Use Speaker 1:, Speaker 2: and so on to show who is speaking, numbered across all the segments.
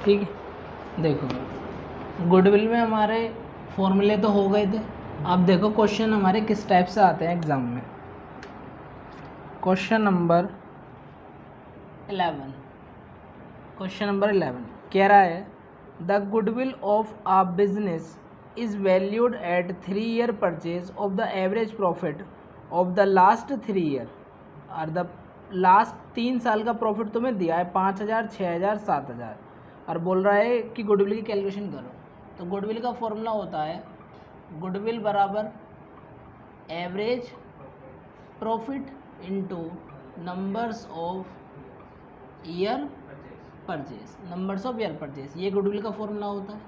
Speaker 1: ठीक है। देखो गुडविल में हमारे फॉर्मूले तो हो गए थे। अब देखो क्वेश्चन हमारे किस टाइप से आते हैं एग्ज़ाम में। क्वेश्चन नंबर 11, क्वेश्चन नंबर 11 कह रहा है the goodwill of a business is valued at 3 year purchase of the average profit of the last 3 year और द लास्ट 3 साल का प्रॉफिट तुम्हें दिया है 5,000, 6,000, 7,000 और बोल रहा है कि गुडविल की कैलकुलेशन करो। तो गुडविल का फॉर्मूला होता है गुडविल बराबर average profit into numbers of year purchase, numbers of year purchase, ये गुडविल का फॉर्मूला होता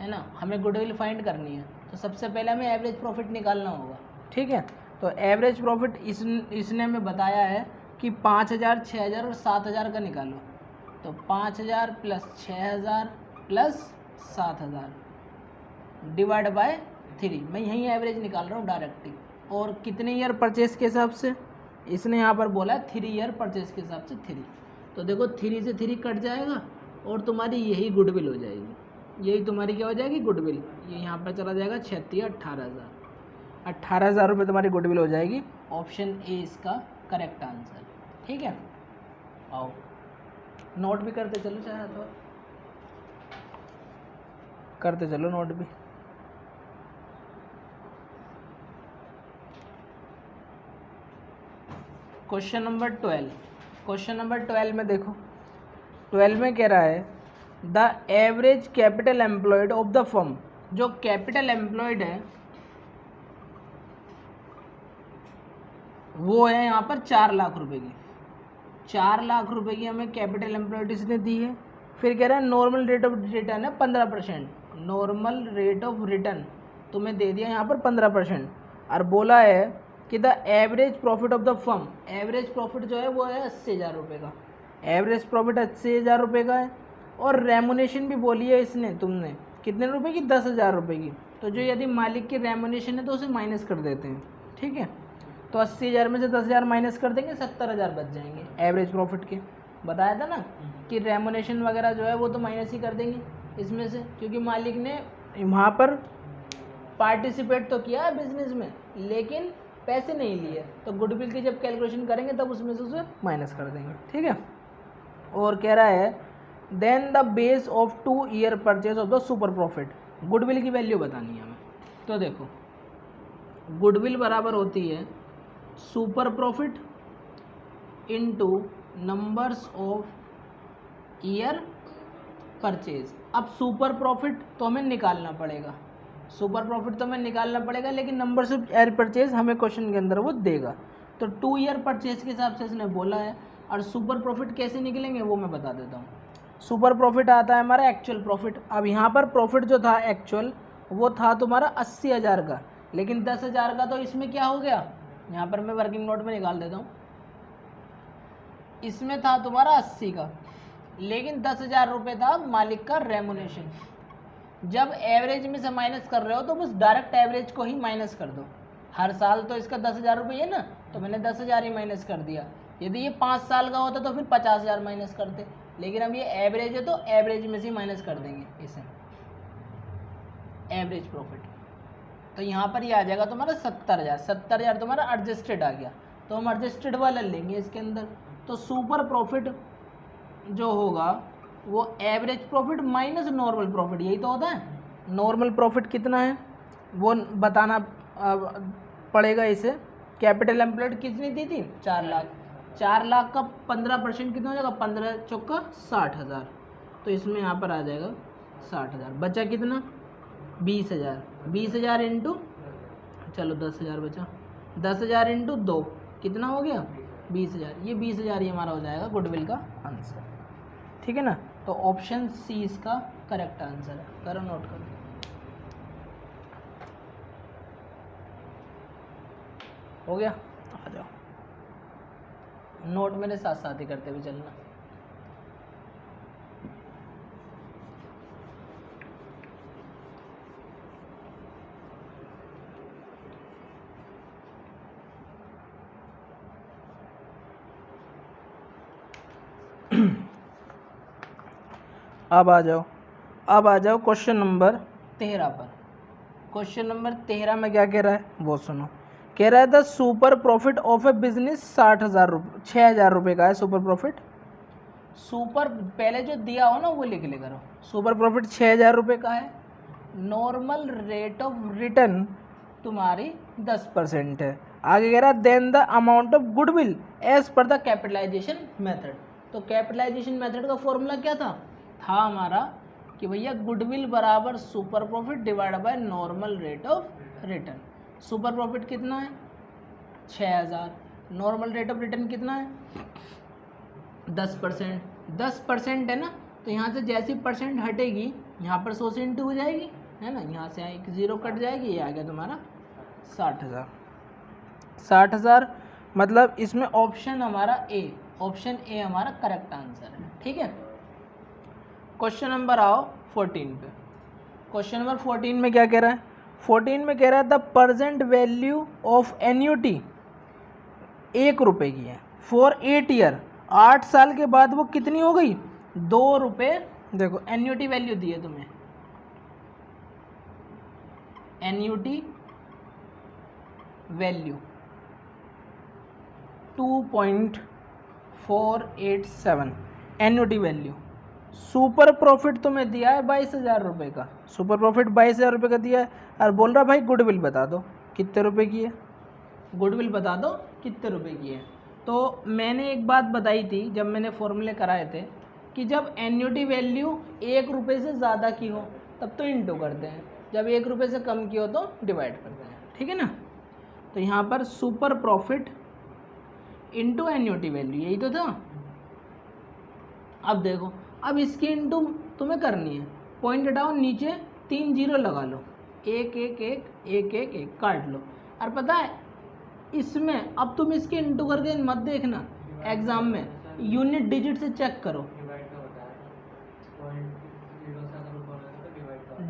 Speaker 1: है ना। हमें गुडविल फाइंड करनी है तो सबसे पहले हमें एवरेज प्रॉफिट निकालना होगा। ठीक है, तो एवरेज प्रॉफिट इसने हमें बताया है कि 5,000, 6,000 और 7,000 का निकालो। तो 5,000 प्लस 6,000 प्लस 7,000 डिवाइड बाय 3। मैं यहीं एवरेज निकाल रहा हूँ डायरेक्ट ही। और कितने ईयर परचेज के हिसाब से, इसने यहाँ पर बोला है 3 ईयर परचेज के हिसाब से 3। तो देखो 3 से 3 कट जाएगा और तुम्हारी यही गुडविल हो जाएगी। यही तुम्हारी क्या हो जाएगी गुडविल। ये यहाँ पर चला जाएगा 36, 18,000, 18,000 रुपये तुम्हारी गुडविल हो जाएगी। ऑप्शन ए इसका करेक्ट आंसर। ठीक है, आओ नोट भी करते चलो, चाहे तो करते चलो नोट भी। क्वेश्चन नंबर 12, क्वेश्चन नंबर 12 में देखो 12 में कह रहा है the average capital employed of the firm, जो कैपिटल एम्प्लॉयड है वो है यहाँ पर 4 लाख रुपए की। 4 लाख रुपए की हमें कैपिटल एम्प्लॉयड इसने दी है। फिर कह रहा है नॉर्मल रेट ऑफ रिटर्न है 15%, नॉर्मल रेट ऑफ रिटर्न तुम्हें दे दिया यहाँ पर 15%। और बोला है कि the average profit of the firm, average profit जो है वो है 80,000 रुपये का। एवरेज प्रॉफिट 80,000 रुपये का है। और रेमुनेशन भी बोली है इसने तुमने कितने रुपए की, 10,000 रुपये की। तो जो यदि मालिक की रेमुनेशन है तो उसे माइनस कर देते हैं। ठीक है, तो 80,000 में से 10,000 माइनस कर देंगे, 70,000 बच जाएंगे एवरेज प्रॉफिट के। बताया था ना कि रेमुनेशन वगैरह जो है वो तो माइनस ही कर देंगे इसमें से, क्योंकि मालिक ने वहाँ पर पार्टिसिपेट तो किया है बिजनेस में लेकिन पैसे नहीं लिए। तो गुडविल की जब कैलकुलेशन करेंगे तब उसमें से उसे माइनस कर देंगे। ठीक है, और कह रहा है then the base of 2 year purchase of the super profit, goodwill की वैल्यू बतानी है हमें। तो देखो गुडविल बराबर होती है super profit into numbers of year purchase. अब सुपर प्रॉफिट तो हमें निकालना पड़ेगा, सुपर प्रॉफिट तो हमें निकालना पड़ेगा, लेकिन नंबर्स ऑफ ईयर परचेज हमें क्वेश्चन के अंदर वो देगा। तो 2 ईयर परचेज के हिसाब से इसने बोला है। और सुपर प्रॉफिट कैसे निकलेंगे वो मैं बता देता हूँ। सुपर प्रॉफिट आता है हमारा एक्चुअल प्रॉफिट। अब यहाँ पर प्रॉफिट जो था एक्चुअल वो था तुम्हारा 80,000 का, लेकिन 10,000 का तो इसमें क्या हो गया, यहाँ पर मैं वर्किंग नोट में निकाल देता हूँ। इसमें था तुम्हारा 80 का, लेकिन 10,000 रुपये था मालिक का रेमुनेशन। जब एवरेज में से माइनस कर रहे हो तो बस डायरेक्ट एवरेज को ही माइनस कर दो। हर साल तो इसका 10,000 रुपये है ना, तो मैंने 10,000 ही माइनस कर दिया। यदि ये 5 साल का होता तो फिर 50,000 माइनस करते, लेकिन अब ये एवरेज है तो एवरेज में से माइनस कर देंगे इसे, एवरेज प्रॉफिट। तो यहाँ पर ये आ जाएगा तुम्हारा 70,000। 70,000 तुम्हारा एडजस्टेड आ गया, तो हम एडजस्टेड वाला लेंगे इसके अंदर। तो सुपर प्रॉफिट जो होगा वो average profit minus normal profit, यही तो होता है। नॉर्मल प्रॉफिट कितना है वो बताना पड़ेगा इसे। कैपिटल एम्प्लॉयड कितनी दी थी, 4 लाख। 4 लाख का 15% कितना हो जाएगा, 15 चौका 60,000। तो इसमें यहाँ पर आ जाएगा 60,000। बचा कितना, 20,000। 20,000 इंटू, चलो 10,000 बचा, 10,000 इंटू 2 कितना हो गया, 20,000। ये 20,000 ही हमारा हो जाएगा गुडविल का आंसर। ठीक है ना, तो ऑप्शन सी इसका करेक्ट आंसर है। करो नोट करो। हो गया, आ जाओ नोट मेरे साथ साथ ही करते हुए चलना। अब आ जाओ क्वेश्चन नंबर 13 पर। क्वेश्चन नंबर 13 में क्या कह रहा है वो सुनो। कह रहा है the super profit of A business 60,000 रुपये, 6,000 रुपये का है सुपर प्रॉफिट। सुपर पहले जो दिया हो ना वो लिख ले करो। सुपर प्रॉफिट 6,000 रुपये का है। नॉर्मल रेट ऑफ रिटर्न तुम्हारी 10% है। आगे कह रहा है then the amount of goodwill as per the capitalisation method. तो कैपिटलाइजेशन मेथड का फॉर्मूला क्या था हमारा कि भैया गुडविल बराबर super profit divide by normal rate of return. Super profit कितना है 6,000, नॉर्मल रेट ऑफ रिटर्न कितना है 10%। 10% है ना, तो यहाँ से जैसी परसेंट हटेगी यहाँ पर 100 से इंटू हो जाएगी, है ना, यहाँ से एक ज़ीरो कट जाएगी, ये आ गया तुम्हारा 60,000। 60,000 मतलब इसमें ऑप्शन हमारा ए, ऑप्शन ए हमारा करेक्ट आंसर है। ठीक है, क्वेश्चन नंबर आओ 14 पे। क्वेश्चन नंबर 14 में क्या कह रहा है, 14 में कह रहा है the present value of annuity 1 रुपये की है फॉर 8 ईयर। 8 साल के बाद वो कितनी हो गई 2 रुपये। देखो एन्युटी वैल्यू दी है तुम्हें, annuity value 2.487 annuity value. Super profit तुम्हें दिया है 22,000 रुपये का, सुपर प्रॉफिट 22,000 रुपये का दिया है और बोल रहा भाई गुडविल बता दो कितने रुपए की है, गुडविल बता दो कितने रुपए की है। तो मैंने एक बात बताई थी जब मैंने फॉर्मूले कराए थे कि जब एन्युटी वैल्यू 1 रुपये से ज़्यादा की हो तब तो इंटू करते हैं, जब 1 रुपये से कम की हो तो डिवाइड करते हैं। ठीक है ना, तो यहाँ पर super profit into annuity value यही तो था। अब देखो, अब इसकी इंटू तुम्हें करनी है, पॉइंट हटाओ, नीचे 3 जीरो लगा लो, 1 1 1 1 1 1 काट लो। और पता है इसमें अब तुम इसके इंटू करके मत देखना एग्जाम में, यूनिट डिजिट से चेक करो।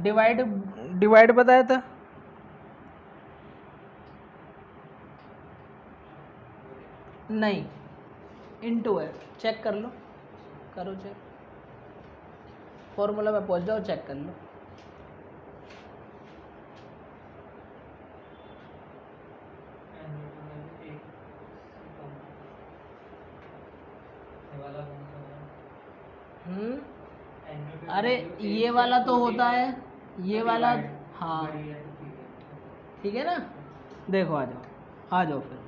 Speaker 1: डिवाइड बताया था, नहीं इंटू है, चेक कर लो, करो चेक, फॉर्मूला में पहुंच जाओ, चेक कर लो। अरे ये वाला तो होता है, ये वाला, हाँ ठीक है ना। देखो आ जाओ फिर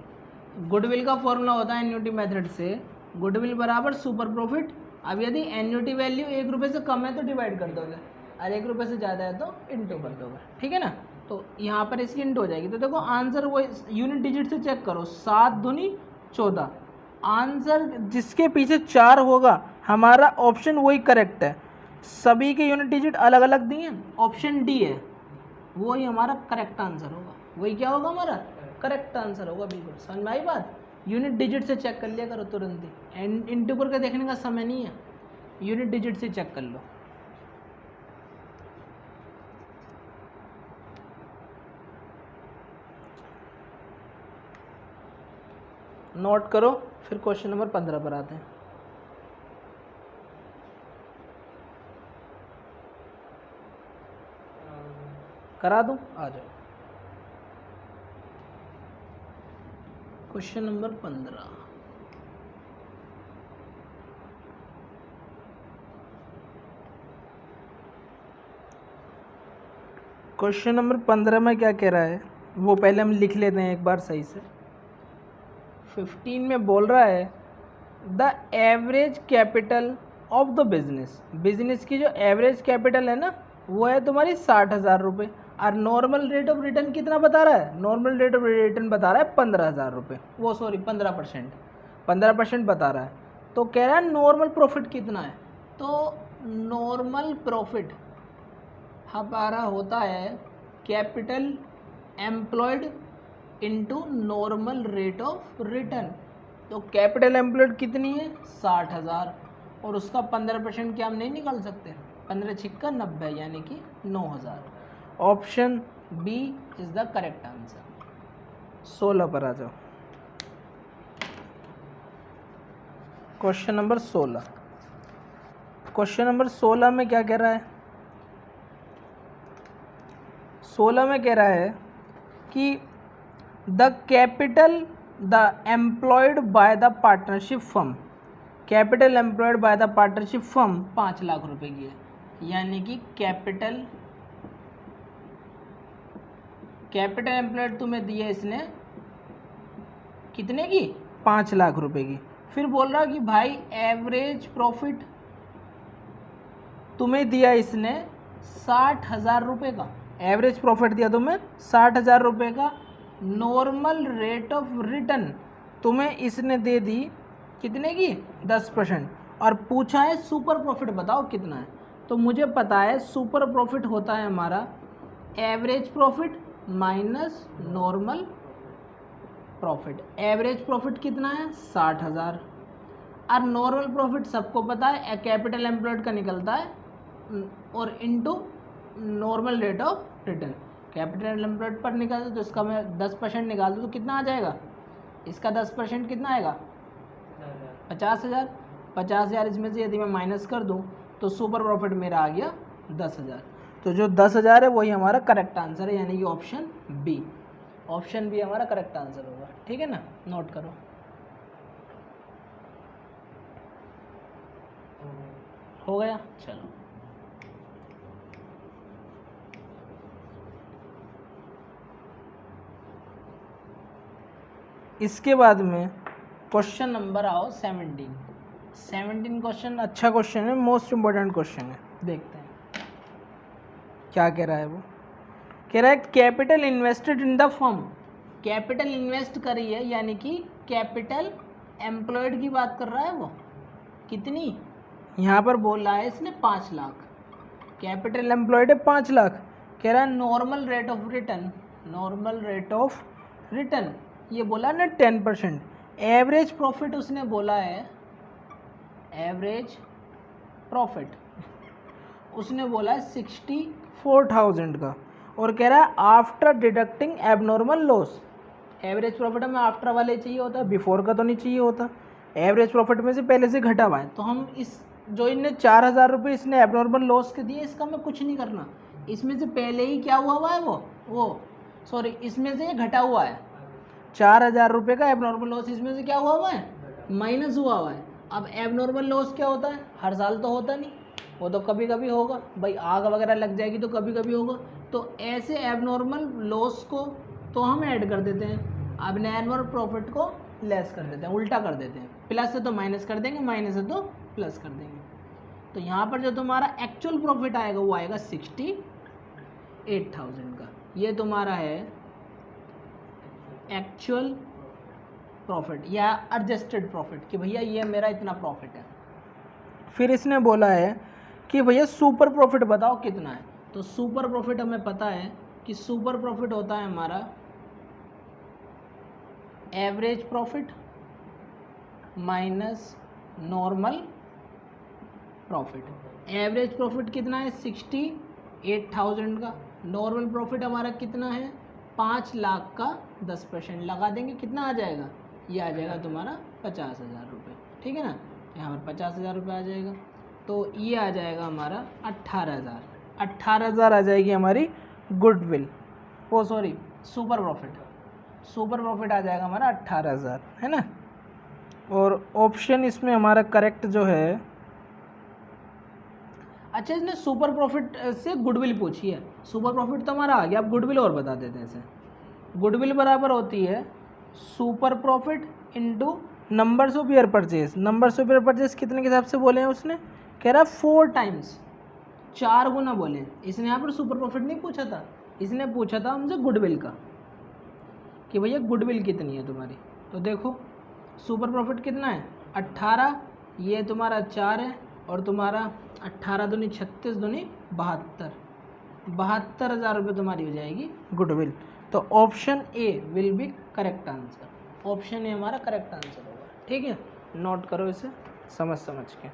Speaker 1: गुडविल का फॉर्मूला होता है एन्युटी मेथड से, गुडविल बराबर सुपर प्रॉफिट। अब यदि एन्युटी वैल्यू 1 रुपये से कम है तो डिवाइड कर दोगे और 1 रुपये से ज़्यादा है तो इंटू कर दोगे। ठीक है ना, तो यहाँ पर इसकी इंटू हो जाएगी। तो देखो आंसर वो यूनिट डिजिट से चेक करो, 7 दूनी 14, आंसर जिसके पीछे 4 होगा हमारा ऑप्शन वही करेक्ट है। सभी के यूनिट डिजिट अलग अलग दिए, ऑप्शन डी है वही हमारा करेक्ट आंसर होगा, वही क्या होगा हमारा करेक्ट आंसर होगा। बिल्कुल समझ में आई बात, यूनिट डिजिट से चेक कर लिया करो तुरंत ही, इंटू करके देखने का समय नहीं है, यूनिट डिजिट से चेक कर लो। नोट करो, फिर क्वेश्चन नंबर 15 पर आते हैं। करा दूं, आ जाओ क्वेश्चन नंबर 15। क्वेश्चन नंबर 15 में क्या कह रहा है वो पहले हम लिख लेते हैं एक बार सही से। 15 में बोल रहा है the average capital of the business, business की जो एवरेज कैपिटल है ना वो है तुम्हारी 60,000 रुपये, और नॉर्मल रेट ऑफ रिटर्न कितना बता रहा है, नॉर्मल रेट ऑफ रिटर्न बता रहा है 15,000 रुपये, वो सॉरी 15% बता रहा है। तो कह रहा है नॉर्मल प्रॉफिट कितना है, तो नॉर्मल प्रॉफिट हमारा होता है capital employed into normal rate of return. तो कैपिटल एम्प्लॉयड कितनी है 60,000, और उसका 15% क्या हम नहीं निकाल सकते, 15 छिक्का 90 यानी कि 9,000। Option B is the correct answer. 16 पर आ जाओ, क्वेश्चन नंबर 16। क्वेश्चन नंबर 16 में क्या कह रहा है? 16 में कह रहा है कि the capital the employed by the partnership firm, capital employed by the partnership firm 5 lakh रुपए की है। यानी कि कैपिटल एम्प्लॉयड तुम्हें दी है इसने कितने की? 5 लाख रुपए की। फिर बोल रहा कि भाई एवरेज प्रॉफिट तुम्हें दिया इसने 60,000 रुपये का, एवरेज प्रॉफिट दिया तुम्हें 60,000 रुपये का। नॉर्मल रेट ऑफ रिटर्न तुम्हें इसने दे दी कितने की? 10%। और पूछा है सुपर प्रॉफिट बताओ कितना है। तो मुझे पता है सुपर प्रॉफिट होता है हमारा average profit minus normal profit. Average profit कितना है? 60,000। और नॉर्मल प्रॉफिट सबको पता है कैपिटल एम्प्लॉयड का निकलता है और into normal rate of return. Capital employed पर निकाल दो तो इसका मैं 10% निकाल दूँ तो कितना आ जाएगा? इसका 10% कितना आएगा? 50,000। 50,000 इसमें से यदि मैं माइनस कर दूँ तो सुपर प्रॉफिट मेरा आ गया 10,000। तो जो 10,000 है वही हमारा करेक्ट आंसर है, यानी कि ऑप्शन बी। ऑप्शन बी हमारा करेक्ट आंसर होगा। ठीक है ना, नोट करो। हो गया, चलो। इसके बाद में क्वेश्चन नंबर आओ 17 क्वेश्चन अच्छा क्वेश्चन है, मोस्ट इम्पोर्टेंट क्वेश्चन है। देखते हैं क्या कह रहा है। वो कह रहा है capital invested in the firm, capital invest करी है यानी कि कैपिटल एम्प्लॉयड की बात कर रहा है। वो कितनी यहाँ पर बोल रहा है इसने? 5 लाख। कैपिटल एम्प्लॉयड है 5 लाख। कह रहा है normal rate of return, normal rate of return ये बोला ना 10%। एवरेज प्रॉफिट उसने बोला है, एवरेज प्रॉफिट उसने बोला है 64,000 का। और कह रहा है after deducting abnormal loss. Average profit हमें आफ्टर वाले चाहिए होता है, बिफोर का तो नहीं चाहिए होता। एवरेज प्रॉफिट में से पहले से घटा हुआ है, तो हम इस जो इनने 4,000 रुपये इसने एबनॉर्मल लॉस के दिए, इसका हमें कुछ नहीं करना। इसमें से पहले ही क्या हुआ है वो सॉरी इसमें से ये घटा हुआ है। 4,000 रुपये का एबनॉर्मल लॉस इसमें से क्या हुआ है? माइनस हुआ है। अब एबनॉर्मल लॉस क्या होता है? हर साल तो होता नहीं, वो तो कभी कभी होगा भाई, आग वगैरह लग जाएगी तो कभी कभी होगा। तो ऐसे एबनॉर्मल लॉस को तो हम ऐड कर देते हैं, अब नॉर्मल प्रॉफिट को लेस कर देते हैं, उल्टा कर देते हैं। प्लस है तो माइनस कर देंगे, माइनस है तो प्लस कर देंगे। तो यहाँ पर जो तुम्हारा एक्चुअल प्रॉफिट आएगा वो आएगा 68,000 का। ये तुम्हारा है एक्चुअल प्रॉफिट या एडजस्टेड प्रॉफिट कि भैया ये मेरा इतना प्रॉफिट है। फिर इसने बोला है कि भैया सुपर प्रॉफिट बताओ कितना है। तो सुपर प्रॉफिट हमें पता है कि सुपर प्रॉफिट होता है हमारा average profit minus normal profit. Average profit कितना है? 68,000 का। नॉर्मल प्रॉफिट हमारा कितना है? 5 लाख का 10% लगा देंगे, कितना आ जाएगा? ये आ जाएगा तुम्हारा 50,000 रुपये। ठीक है ना, यहाँ पर 50,000 रुपये आ जाएगा। तो ये आ जाएगा हमारा 18,000। 18,000 आ जाएगी हमारी गुडविल, ओ sorry super profit. Super profit आ जाएगा हमारा 18,000, है ना। और ऑप्शन इसमें हमारा करेक्ट जो है, अच्छा इसने सुपर प्रॉफिट से गुडविल पूछी है। सुपर प्रॉफिट तो हमारा आ गया, अब गुडविल और बता देते हैं इसे। गुडविल बराबर होती है super profit into numbers of year purchase. Numbers of year purchase कितने के हिसाब से बोले हैं उसने? कह रहा 4 टाइम्स, 4 गुना बोले। इसने यहाँ पर सुपर प्रॉफिट नहीं पूछा था, इसने पूछा था हमसे गुडविल का कि भैया गुडविल कितनी है तुम्हारी। तो देखो सुपर प्रॉफिट कितना है? 18, ये तुम्हारा 4 है और तुम्हारा 18 दूनी 36 दूनी 72, 72,000 रुपये तुम्हारी हो जाएगी गुडविल। तो option A will be correct answer. Option A हमारा करेक्ट आंसर होगा। ठीक है, नोट करो इसे समझ के।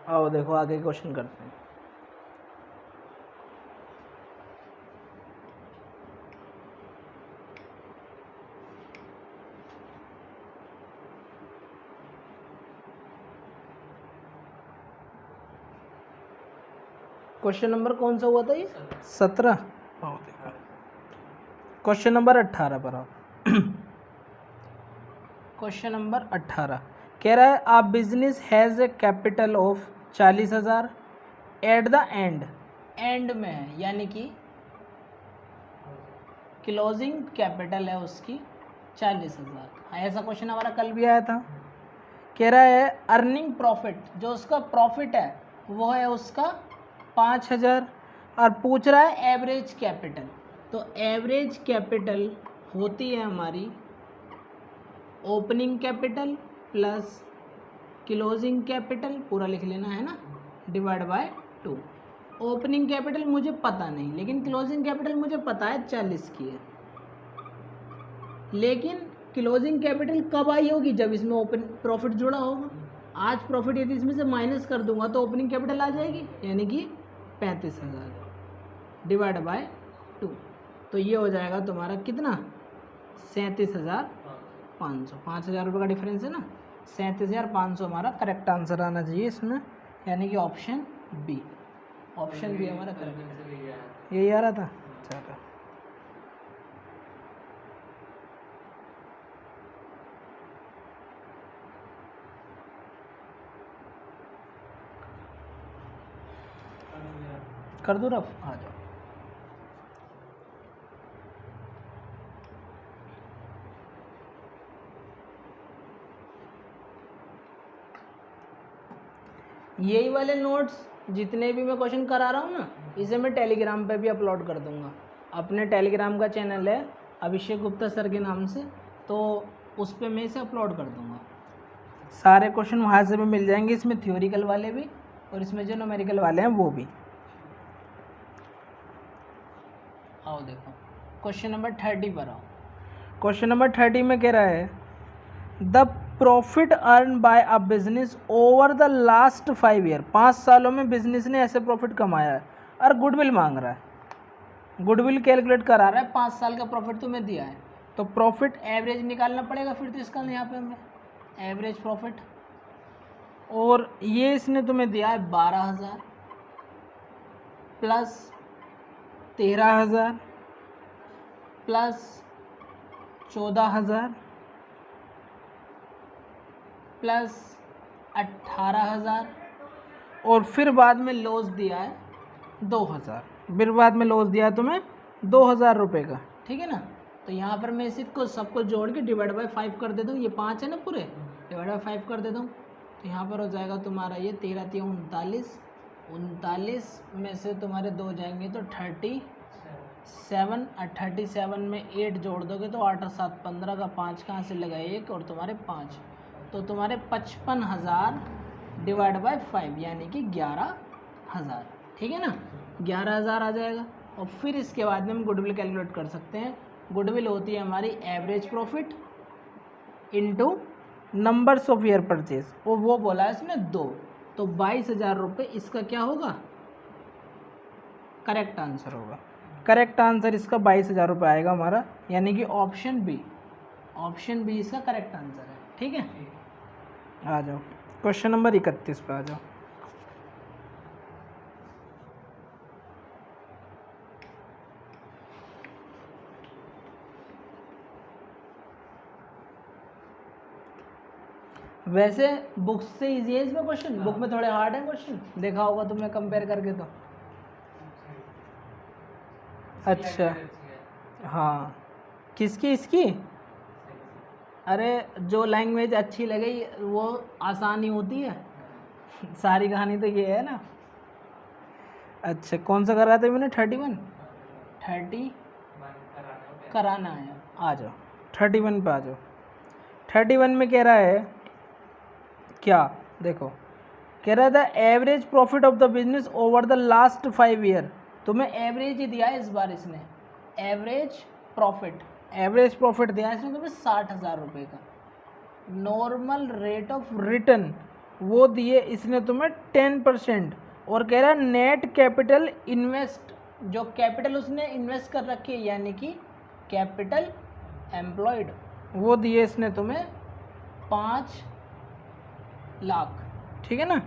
Speaker 1: आओ देखो आगे क्वेश्चन करते हैं। क्वेश्चन नंबर कौन सा हुआ था ये? 17। क्वेश्चन नंबर 18 पर आओ। क्वेश्चन नंबर 18 कह रहा है आ business has a capital of 40,000 at the end में है, यानी कि क्लोजिंग कैपिटल है उसकी 40,000। ऐसा क्वेश्चन हमारा कल भी आया था। कह रहा है अर्निंग प्रॉफिट, जो उसका प्रॉफिट है वो है उसका 5,000 और पूछ रहा है एवरेज कैपिटल। तो एवरेज कैपिटल होती है हमारी opening capital plus closing capital, पूरा लिख लेना है ना, डिवाइड बाय 2। ओपनिंग कैपिटल मुझे पता नहीं, लेकिन क्लोजिंग कैपिटल मुझे पता है 40 की है। लेकिन क्लोजिंग कैपिटल कब आई होगी? जब इसमें ओपन प्रॉफिट जुड़ा होगा। आज प्रॉफिट यदि इसमें से माइनस कर दूंगा तो ओपनिंग कैपिटल आ जाएगी, यानी कि 35,000 डिवाइड बाय 2। तो ये हो जाएगा तुम्हारा कितना? 37,500। 5,000 रुपये का डिफरेंस है ना, 37,500 हमारा करेक्ट आंसर आना चाहिए इसमें, यानी कि ऑप्शन बी। ऑप्शन बी हमारा करेक्ट। यही आ रहा था। चलो कर दो रफ, आ जाओ। यही वाले नोट्स जितने भी मैं क्वेश्चन करा रहा हूँ ना, इसे मैं टेलीग्राम पे भी अपलोड कर दूंगा। अपने टेलीग्राम का चैनल है अभिषेक गुप्ता सर के नाम से, तो उस पर मैं इसे अपलोड कर दूंगा। सारे क्वेश्चन वहाँ से भी मिल जाएंगे, इसमें थ्योरिकल वाले भी और इसमें जो न्यूमेरिकल वाले हैं वो भी। आओ देखो क्वेश्चन नंबर 30 पर आओ। क्वेश्चन नंबर 30 में कह रहा है the profit earn by a business over the last 5 year. 5 सालों में बिजनेस ने ऐसे प्रॉफिट कमाया है और गुडविल मांग रहा है। गुडविल कैलकुलेट करा रहा है, 5 साल का प्रॉफिट तुम्हें दिया है, तो प्रॉफिट एवरेज निकालना पड़ेगा। फिर तो इसका यहाँ पे हमें एवरेज प्रॉफिट, और ये इसने तुम्हें दिया है 12,000 प्लस 13,000 प्लस 14,000 प्लस 18,000 और फिर बाद में लॉस दिया है 2,000। फिर बाद में लॉस दिया है तुम्हें 2,000 रुपये का, ठीक है ना। तो यहाँ पर मैं इसको सबको जोड़ के डिवाइड बाय 5 कर देता हूँ। ये 5 है ना पूरे, डिवाइड बाय 5 कर देता हूँ। तो यहाँ पर हो जाएगा तुम्हारा ये 13 3 39, 39 में से तुम्हारे 2 जाएंगे तो 37, और 37 में 8 जोड़ दोगे तो 8 और 7 15 का 5 कहाँ से लगा 1 और तुम्हारे 5, तो तुम्हारे 55,000 डिवाइड बाय 5 यानी कि 11,000, ठीक है ना। 11,000 आ जाएगा। और फिर इसके बाद में हम गुडविल कैलकुलेट कर सकते हैं। गुडविल होती है हमारी average profit into numbers of year purchase, और वो बोला है इसने 2, तो 22,000 रुपये इसका क्या होगा? करेक्ट आंसर होगा। करेक्ट आंसर इसका 22,000 रुपये आएगा हमारा, यानी कि ऑप्शन बी। ऑप्शन बी इसका करेक्ट आंसर है, ठीक है। आ जाओ क्वेश्चन नंबर 31 पे आ जाओ। वैसे बुक से इजी है इसमें क्वेश्चन, बुक में थोड़े हार्ड है क्वेश्चन, देखा होगा तुमने कंपेयर करके तो। अच्छा हाँ, किसकी? इसकी? अरे जो लैंग्वेज अच्छी लगे वो आसानी होती है, सारी कहानी तो ये है ना। अच्छा कौन सा कर रहा था मैंने? 30 कराना है। आ जाओ 31 पे आ जाओ। 31 में कह रहा है क्या? देखो कह रहा था average profit of the business over the last 5 year. तुम्हें एवरेज ही दिया है इस बार इसने, एवरेज प्रॉफिट दिया है इसने तुम्हें 60,000 रुपये का। नॉर्मल रेट ऑफ रिटर्न वो दिए इसने तुम्हें 10%, और कह रहा है नेट कैपिटल इन्वेस्ट, जो कैपिटल उसने इन्वेस्ट कर रखी है यानी कि कैपिटल एम्प्लॉयड, वो दिए इसने तुम्हें 5 लाख, ठीक है ना,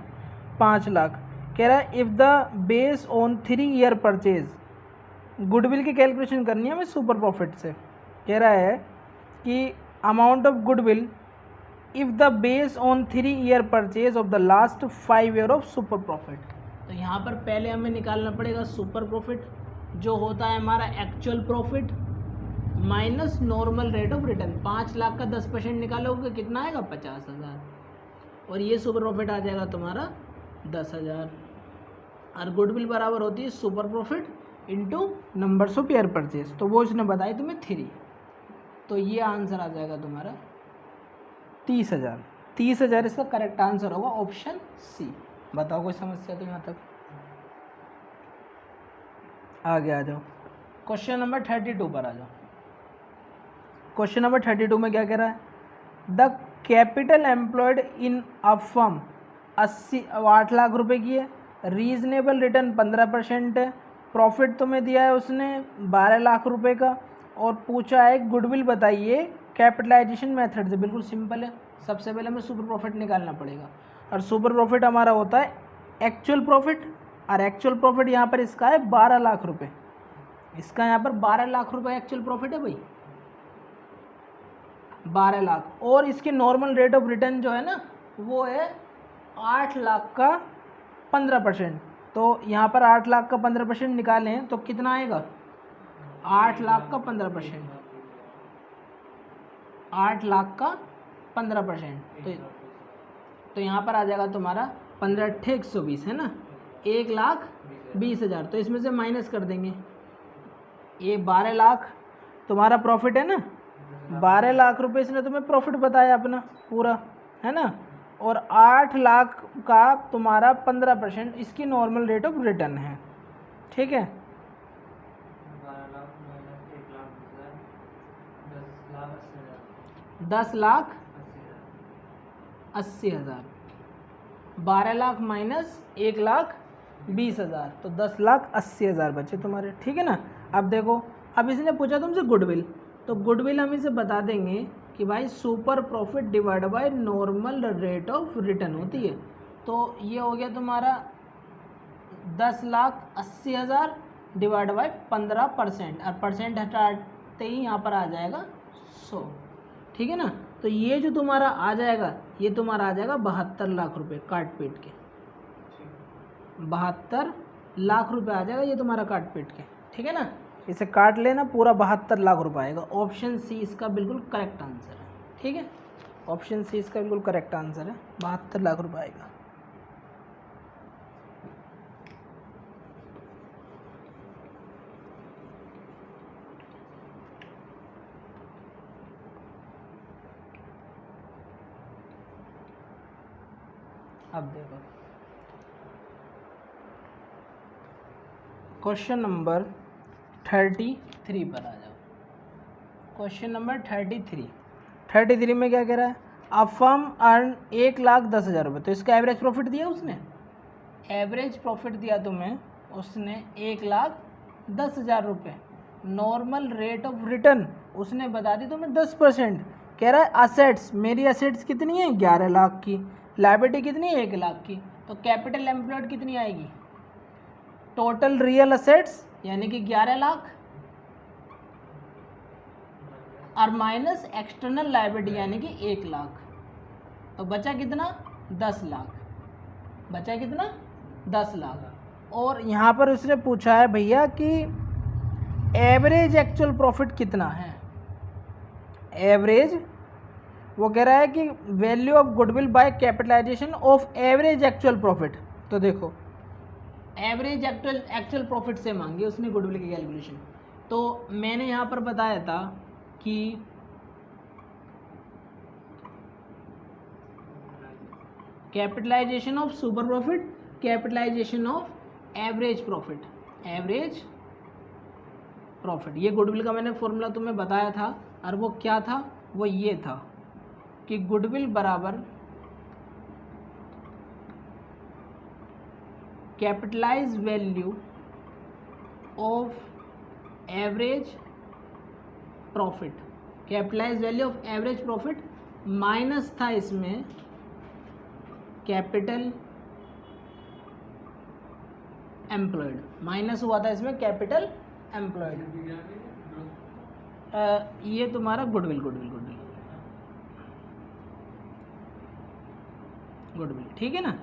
Speaker 1: 5 लाख। कह रहा है if the base on 3 year purchase, goodwill की कैलकुलेशन करनी है हमें सुपर प्रॉफिट से। कह रहा है कि amount of goodwill if the base on 3 year purchase of the last 5 year of super profit. तो यहाँ पर पहले हमें निकालना पड़ेगा सुपर प्रॉफिट, जो होता है हमारा actual profit minus normal rate of return. 5 lakh का 10% निकालोगे कितना आएगा? 50,000, और ये सुपर प्रॉफिट आ जाएगा तुम्हारा 10,000। और गुडविल बराबर होती है super profit into numbers of year purchase, तो वो इसने बताई तुम्हें 3, तो ये आंसर आ जाएगा तुम्हारा 30,000। 30,000 इसका करेक्ट आंसर होगा, ऑप्शन सी। बताओ कोई समस्या तो यहाँ तक? आगे आ जाओ, क्वेश्चन नंबर 32 पर आ जाओ। क्वेश्चन नंबर 32 में क्या कह रहा है? The capital employed in a firm 8 lakh रुपए की है, रीजनेबल रिटर्न 15% है, प्रॉफिट तुम्हें दिया है उसने 12 लाख रुपए का, और पूछा है गुडविल बताइए कैपिटलाइजेशन मेथड से। बिल्कुल सिंपल है, सबसे पहले हमें सुपर प्रॉफिट निकालना पड़ेगा, और सुपर प्रॉफिट हमारा होता है एक्चुअल प्रॉफिट, और एक्चुअल प्रॉफिट यहाँ पर इसका है 12 लाख रुपए। इसका यहाँ पर 12 लाख रुपए एक्चुअल प्रॉफिट है भाई, 12 लाख, और इसके नॉर्मल रेट ऑफ रिटर्न जो है ना वो है 8 लाख का 15%। तो यहाँ पर 8 लाख का 15% निकालें तो कितना आएगा? 8 लाख का 15%, 8 लाख का 15%, तो यहाँ पर आ जाएगा तुम्हारा 15×8 120 है ना, 1,20,000। तो इसमें से माइनस कर देंगे, ये 12 लाख तुम्हारा प्रॉफिट है ना, 12 लाख रुपए इसने तुम्हें प्रॉफिट बताया अपना पूरा, है ना, और 8 लाख का तुम्हारा 15% इसकी नॉर्मल रेट ऑफ रिटर्न है। ठीक है, 10,80,000, 12 लाख माइनस 1,20,000, तो 10,80,000 बचे तुम्हारे। ठीक है ना। अब देखो, अब इसने पूछा तुमसे गुडविल, तो गुडविल हम इसे बता देंगे कि भाई super profit divide by normal rate of return होती है। तो ये हो गया तुम्हारा 10,80,000 डिवाइड बाय 15%, और परसेंट हटाते ही यहाँ पर आ जाएगा 100। ठीक है ना। तो ये जो तुम्हारा आ जाएगा, ये तुम्हारा आ जाएगा 72 लाख रुपए काट पीट के, 72 लाख रुपए आ जाएगा ये तुम्हारा काट पीट के। ठीक है ना, इसे काट लेना, पूरा 72 लाख रुपए आएगा। ऑप्शन सी इसका बिल्कुल करेक्ट आंसर है। ठीक है, ऑप्शन सी इसका बिल्कुल करेक्ट आंसर है, 72 लाख रुपए आएगा। अब देखो क्वेश्चन नंबर 33 पर आ जाओ। क्वेश्चन नंबर 33 में क्या कह रहा है? अ फर्म अर्न 1,10,000 रुपये, तो इसका एवरेज प्रॉफिट दिया उसने, एवरेज प्रॉफिट दिया तुम्हें उसने 1,10,000 रुपये। नॉर्मल रेट ऑफ रिटर्न उसने बता दी तुम्हें 10%। कह रहा है असेट्स, मेरी असेट्स कितनी है? 11 लाख की, लायबिलिटी कितनी है? 1 लाख की। तो कैपिटल एम्प्लॉयड कितनी आएगी? टोटल रियल असेट्स यानी कि 11 लाख, और माइनस एक्सटर्नल लायबिलिटी यानी कि 1 लाख, तो बचा कितना? 10 लाख। बचा कितना? 10 लाख। और यहाँ पर उसने पूछा है भैया कि एवरेज एक्चुअल प्रॉफिट कितना है। एवरेज, वो कह रहा है कि value of goodwill by capitalisation of average actual profit. तो देखो, एवरेज एक्चुअल प्रॉफिट से मांगी उसने गुडविल की कैलकुलेशन। तो मैंने यहाँ पर बताया था कि capitalisation of super profit, capitalisation of average profit, average profit, ये गुडविल का मैंने फॉर्मूला तुम्हें बताया था। और वो क्या था? वो ये था कि गुडविल बराबर capitalise value of average profit, capitalise value of average profit minus था इसमें कैपिटल एम्प्लॉयड, माइनस हुआ था इसमें कैपिटल एम्प्लॉयड। ये तुम्हारा गुडविल, ठीक है ना।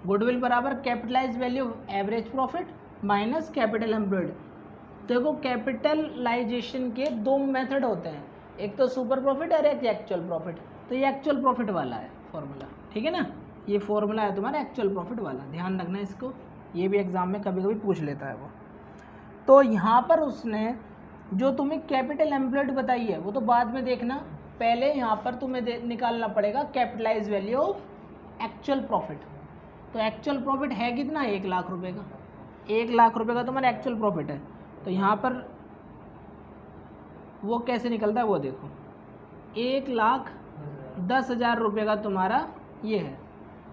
Speaker 1: गुडविल बराबर capitalise value of average profit minus capital employed. देखो कैपिटलाइजेशन के दो मेथड होते हैं, एक तो सुपर प्रॉफिट और एक एक्चुअल प्रॉफिट। तो ये एक्चुअल प्रॉफिट वाला है फॉर्मूला, ठीक है ना। ये फॉर्मूला है तुम्हारा एक्चुअल प्रॉफिट वाला, ध्यान रखना इसको, ये भी एग्जाम में कभी कभी पूछ लेता है वो। तो यहाँ पर उसने जो तुम्हें कैपिटल एम्प्लॉयड बताई है वो तो बाद में देखना, पहले यहाँ पर तुम्हें निकालना पड़ेगा capitalise value of actual profit. तो एक्चुअल प्रॉफिट है कितना, 1 लाख रुपए का, 1 लाख रुपए का तुम्हारा एक्चुअल प्रॉफिट है। तो यहाँ पर वो कैसे निकलता है वो देखो, 1,10,000 रुपये का तुम्हारा ये है।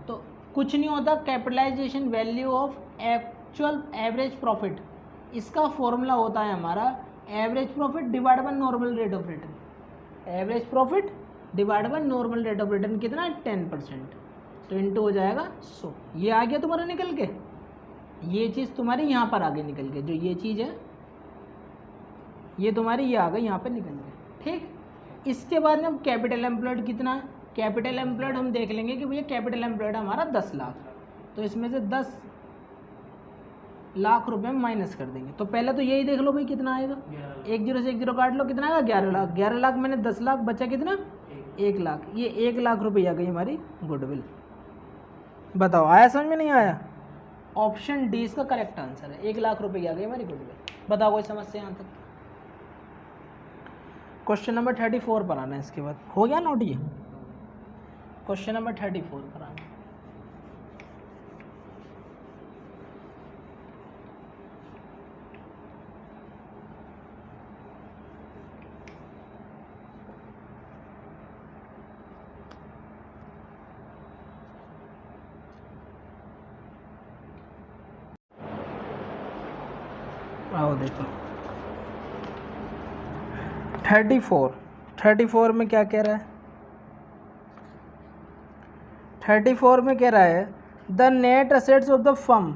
Speaker 1: तो कुछ नहीं होता, capitalisation value of actual average profit, इसका फॉर्मूला होता है हमारा average profit divide by normal rate of return. Average profit divide by normal rate of return कितना है, 10%। तो इनटू हो जाएगा 100। ये आ गया तुम्हारा निकल के, ये चीज़ तुम्हारी यहाँ पर आ गई निकल के, जो ये चीज़ है ये तुम्हारी ये आ गई यहाँ पर निकल के, ठीक। इसके बाद में हम कैपिटल एम्प्लॉयड कितना है, कैपिटल एम्प्लॉयड हम देख लेंगे कि भैया कैपिटल एम्प्लॉयड हमारा 10 लाख, तो इसमें से 10 लाख रुपए में माइनस कर देंगे। तो पहले तो यही देख लो भाई कितना आएगा, 1 0 से 1 0 काट लो, कितना आएगा 11 लाख। 11 लाख मैंने 10 लाख, बचा कितना 1 लाख। ये 1 लाख रुपये आ गई हमारी गुडविल। बताओ आया समझ में, नहीं आया? ऑप्शन डी इसका करेक्ट आंसर है, 1 लाख रुपये आ गई हमारी गुडविल। बताओ कोई समस्या यहाँ तक? क्वेश्चन नंबर 34 पर आना है, इसके बाद हो गया नोट ये। क्वेश्चन नंबर 34 पर आना। आओ देखो 34 में क्या कह रहा है, 34 में कह रहा है the net assets of the firm,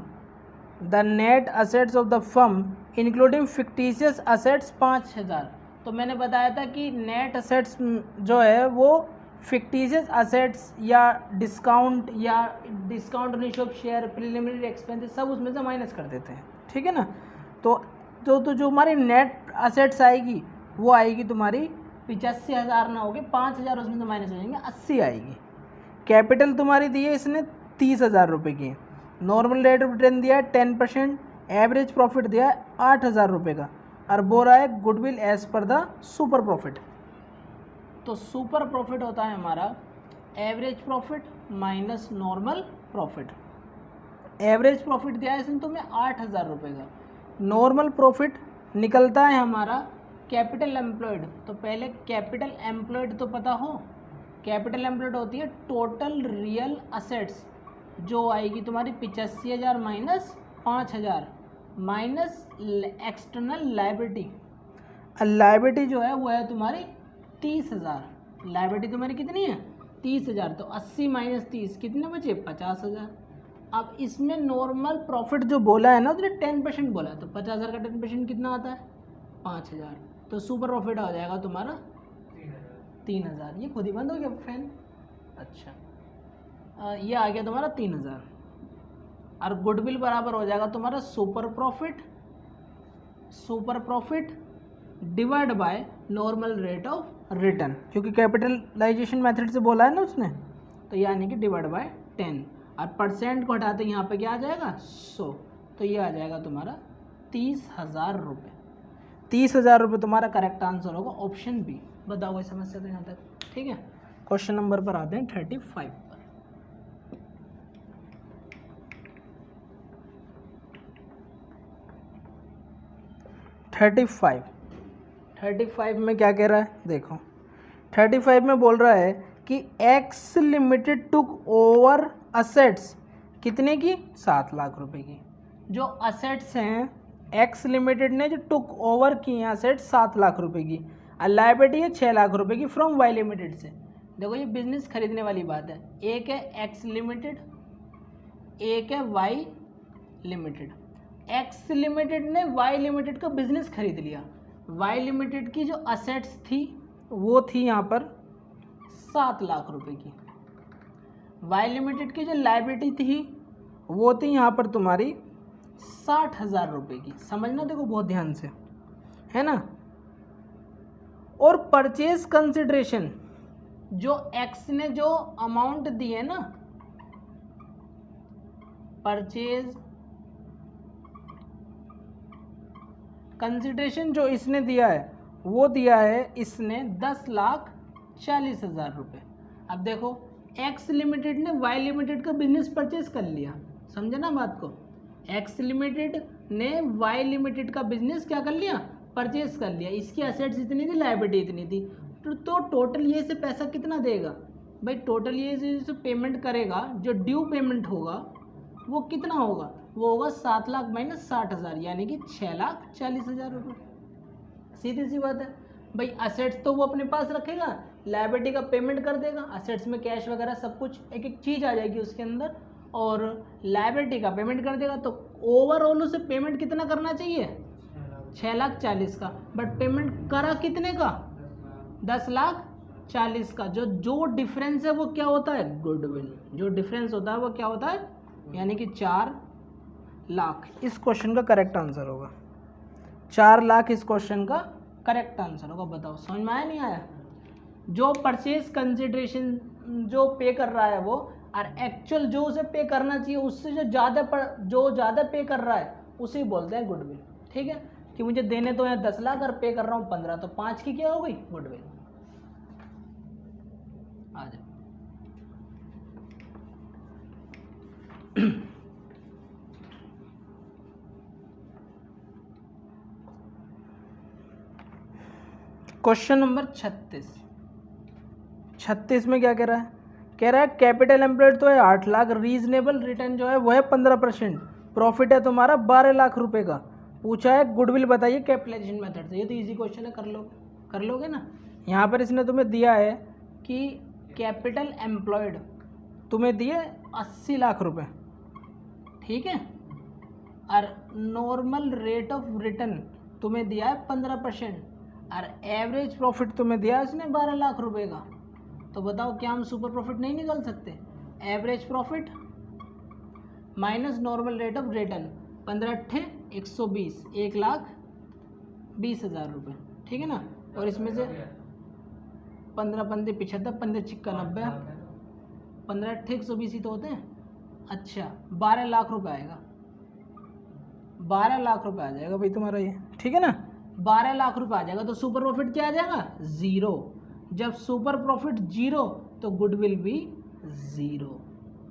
Speaker 1: the net assets of the firm including fictitious assets 5,000। तो मैंने बताया था कि नेट असेट्स जो है वो फिक्टिशियस असेट्स या discount ratio of share, preliminary expenses सब उसमें से माइनस कर देते हैं, ठीक है ना। तो जो हमारी नेट असेट्स आएगी वो आएगी तुम्हारी 85,000 ना होगी, 5,000 उसमें से माइनस हो जाएंगे, 80 आएगी। कैपिटल तुम्हारी दी है इसने 30,000 रुपये की, नॉर्मल रेट ऑफ रिटर्न दिया है 10%, एवरेज प्रॉफिट दिया है 8,000 रुपये का, और बोल रहा है goodwill as per the super profit. तो सुपर प्रॉफिट होता है हमारा average profit minus normal profit. Average profit दिया है इसने तुम्हें 8,000 रुपये का, नॉर्मल प्रॉफिट निकलता है हमारा कैपिटल एम्प्लॉयड। तो पहले कैपिटल एम्प्लॉयड तो पता हो, कैपिटल एम्प्लॉयड होती है टोटल रियल असेट्स, जो आएगी तुम्हारी 85,000 minus 5,000 minus external liability. Liability जो है वो है तुम्हारी 30,000, लाइबिलिटी तुम्हारी कितनी है 30,000। तो 80 माइनस 30 कितने बचे 50,000। अब इसमें नॉर्मल प्रॉफिट जो बोला है ना उसने 10% बोला है, तो 50,000 का 10% कितना आता है 5,000। तो सुपर प्रॉफिट आ जाएगा तुम्हारा 3,000। ये खुद ही बंद हो गया फैन। अच्छा ये आ गया तुम्हारा 3,000, और गुडविल बराबर हो जाएगा तुम्हारा super profit divide by normal rate of return, क्योंकि कैपिटलाइजेशन मेथड से बोला है ना उसने, तो यानी कि डिवाइड बाय 10, और परसेंट को हटाते यहाँ पे क्या आ जाएगा 100। तो ये आ जाएगा तुम्हारा 30,000 रुपये। 30,000 रुपये तुम्हारा करेक्ट आंसर होगा ऑप्शन बी। बताओ कोई समस्या तो यहाँ तक? ठीक है, क्वेश्चन नंबर पर आते हैं 35 पर। थर्टी फाइव में क्या कह रहा है देखो, 35 में बोल रहा है कि x limited took over assets कितने की 7 लाख रुपए की। जो असेट्स हैं एक्स लिमिटेड ने जो टुक ओवर की हैं असेट्स 7 लाख रुपए की, और लायबिलिटी है 6 लाख रुपए की फ्रॉम वाई लिमिटेड से। देखो ये बिजनेस खरीदने वाली बात है, एक है एक्स लिमिटेड एक है वाई लिमिटेड। एक्स लिमिटेड ने वाई लिमिटेड का बिजनेस खरीद लिया। वाई लिमिटेड की जो असेट्स थी वो थी यहाँ पर 7 लाख रुपए की। वाई लिमिटेड की जो लायबिलिटी थी वो थी यहाँ पर तुम्हारी 60,000 रुपये की। समझना देखो बहुत ध्यान से, है ना। और परचेज कंसिडरेशन जो एक्स ने जो अमाउंट दी है ना, परचेज कंसिडरेशन जो इसने दिया है वो दिया है इसने 10,40,000 रुपये। अब देखो एक्स लिमिटेड ने वाई लिमिटेड का बिजनेस परचेज कर लिया, समझे ना बात को। एक्स लिमिटेड ने वाई लिमिटेड का बिजनेस क्या कर लिया, परचेज कर लिया। इसकी असेट्स इतनी थी, लायबिलिटी इतनी थी, तो टोटल ये से पैसा कितना देगा भाई, टोटल ये से पेमेंट करेगा, जो ड्यू पेमेंट होगा वो कितना होगा, वो होगा 7 लाख माइनस 60,000 यानी कि 6,40,000 रुपये। सीधी सी बात है भाई। असेट्स तो वो अपने पास रखेगा, लायबिलिटी का पेमेंट कर देगा, असेट्स में कैश वगैरह सब कुछ एक एक चीज़ आ जाएगी उसके अंदर, और लायबिलिटी का पेमेंट कर देगा। तो ओवरऑल उसे पेमेंट कितना करना चाहिए, 6,40,000 का, बट पेमेंट करा कितने का, 10,40,000 का। जो डिफरेंस है वो क्या होता है, गुडविल। जो डिफरेंस होता है वो क्या होता है, यानी कि 4 लाख। इस क्वेश्चन का करेक्ट आंसर होगा 4 लाख। इस क्वेश्चन का करेक्ट आंसर होगा। बताओ समझ में आया नहीं आया। जो परचेज कंसिडरेशन जो पे कर रहा है वो, और एक्चुअल जो उसे पे करना चाहिए उससे जो ज़्यादा पे कर रहा है उसे बोलते हैं गुडविल। ठीक है, कि मुझे देने तो यहाँ 10 लाख और पे कर रहा हूँ 15, तो 5 की क्या हो गई, गुडविल। आ जाओ। क्वेश्चन नंबर 36 में क्या कह रहा है, कह रहा है कैपिटल एम्प्लॉयड तो है 8 लाख, रीजनेबल रिटर्न जो है वो है 15%, प्रॉफिट है तुम्हारा 12 लाख रुपए का। पूछा है गुडविल बताइए कैपिटलाइजेशन मेथड से। ये तो इजी क्वेश्चन है, कर लोगे ना। यहाँ पर इसने तुम्हें दिया है कि कैपिटल एम्प्लॉयड तुम्हें दिए 80 लाख रुपए, ठीक है, और नॉर्मल रेट ऑफ रिटर्न तुम्हें दिया है 15%, और एवरेज प्रॉफिट तुम्हें दिया है इसने 12 लाख रुपए का। तो बताओ क्या हम सुपर प्रॉफिट नहीं निकाल सकते। Average profit minus normal rate of return, 15 120, 1,20,000 रुपये, ठीक है ना। और इसमें से 15 पंदे 75, 15 चिक्का 90, 15 120 ही तो होते हैं। अच्छा 12 लाख रुपए आएगा, 12 लाख रुपए आ जाएगा भाई तुम्हारा ये, ठीक है ना। 12 लाख रुपए आ जाएगा, तो सुपर प्रॉफिट क्या आ जाएगा, 0। जब सुपर प्रॉफिट 0 तो गुडविल भी 0,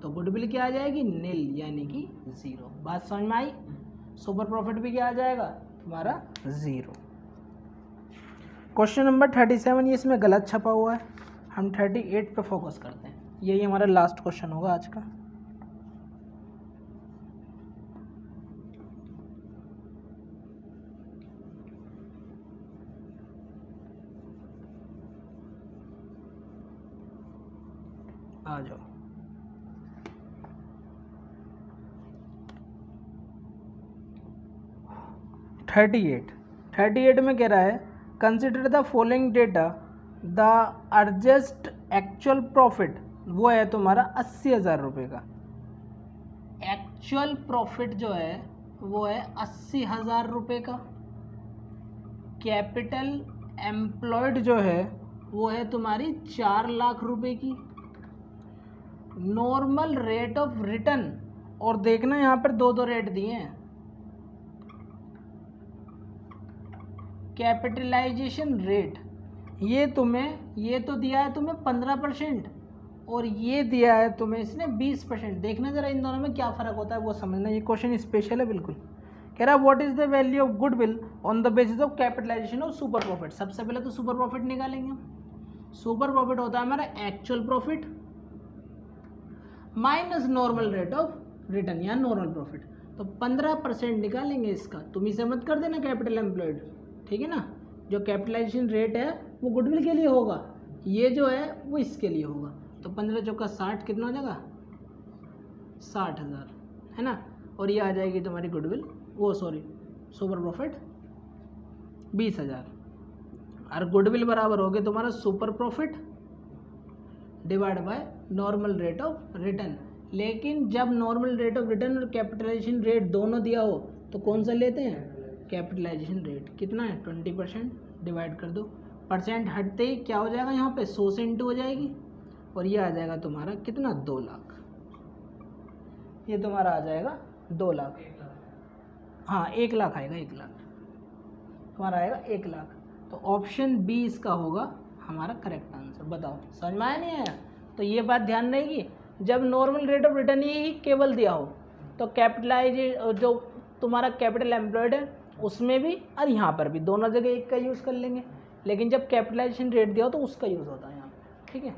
Speaker 1: तो गुडविल क्या आ जाएगी, नील, यानी कि 0। बात समझ में आई। सुपर प्रॉफिट भी क्या आ जाएगा तुम्हारा, 0। क्वेश्चन नंबर 37 ये इसमें गलत छपा हुआ है, हम 38 पे फोकस करते हैं। यही हमारा लास्ट क्वेश्चन होगा आज का। आ जाओ। थर्टी एट में कह रहा है consider the following data, the adjust actual profit वो है तुम्हारा 80,000 रुपये का। एक्चुअल प्रॉफिट जो है वो है 80,000 रुपये का। कैपिटल एम्प्लॉयड जो है वो है तुम्हारी 4 लाख रुपए की। नॉर्मल रेट ऑफ रिटर्न, और देखना यहाँ पर दो रेट दिए हैं, कैपिटलाइजेशन रेट, ये तो दिया है तुम्हें 15%, और ये दिया है तुम्हें इसने 20%। देखना जरा इन दोनों में क्या फ़र्क होता है वो समझना। ये क्वेश्चन स्पेशल है बिल्कुल। कह रहा है what is the value of goodwill on the basis of capitalisation of super profit. सबसे पहले तो सुपर प्रॉफिट निकालेंगे। सुपर प्रॉफिट होता है हमारा actual profit minus normal rate of return या नॉर्मल प्रॉफिट। तो 15% निकालेंगे इसका, तुम इसे मत कर देना कैपिटल एम्प्लॉयड, ठीक है ना। जो कैपिटलाइजेशन रेट है वो गुडविल के लिए होगा, ये जो है वो इसके लिए होगा। तो 15 चौका 60 कितना हो जाएगा, 60,000, है ना। और ये आ जाएगी तुम्हारी गुडविल वो सॉरी सुपर प्रॉफिट 20,000 और गुडविल बराबर हो गया तुम्हारा super profit divide by normal rate of return. लेकिन जब नॉर्मल रेट ऑफ रिटर्न और कैपिटलाइजेशन रेट दोनों दिया हो तो कौन सा लेते हैं, कैपिटलाइजेशन रेट। कितना है 20%, डिवाइड कर दो, परसेंट हटते ही क्या हो जाएगा यहाँ पे 100 से इंटू हो जाएगी और ये आ जाएगा तुम्हारा कितना 2 लाख। ये तुम्हारा आ जाएगा 2 लाख, हाँ 1 लाख आएगा, 1 लाख तुम्हारा आएगा 1 लाख। तो ऑप्शन बी इसका होगा हमारा करेक्ट आंसर। बताओ समझ में आया नहीं आया। तो ये बात ध्यान रहेगी, जब नॉर्मल रेट ऑफ रिटर्न ही केवल दिया हो तो कैपिटलाइज जो तुम्हारा कैपिटल एम्प्लॉयड है उसमें भी और यहाँ पर भी दोनों जगह एक का यूज़ कर लेंगे। लेकिन जब कैपिटलाइजेशन रेट दिया हो तो उसका यूज़ होता है यहाँ पे, ठीक है।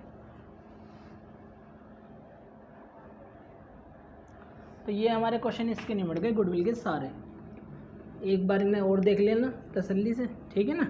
Speaker 1: तो ये हमारे क्वेश्चन इसके निमट गए गुडविल के सारे। एक बार इन्हें और देख लेना तसल्ली से, ठीक है ना।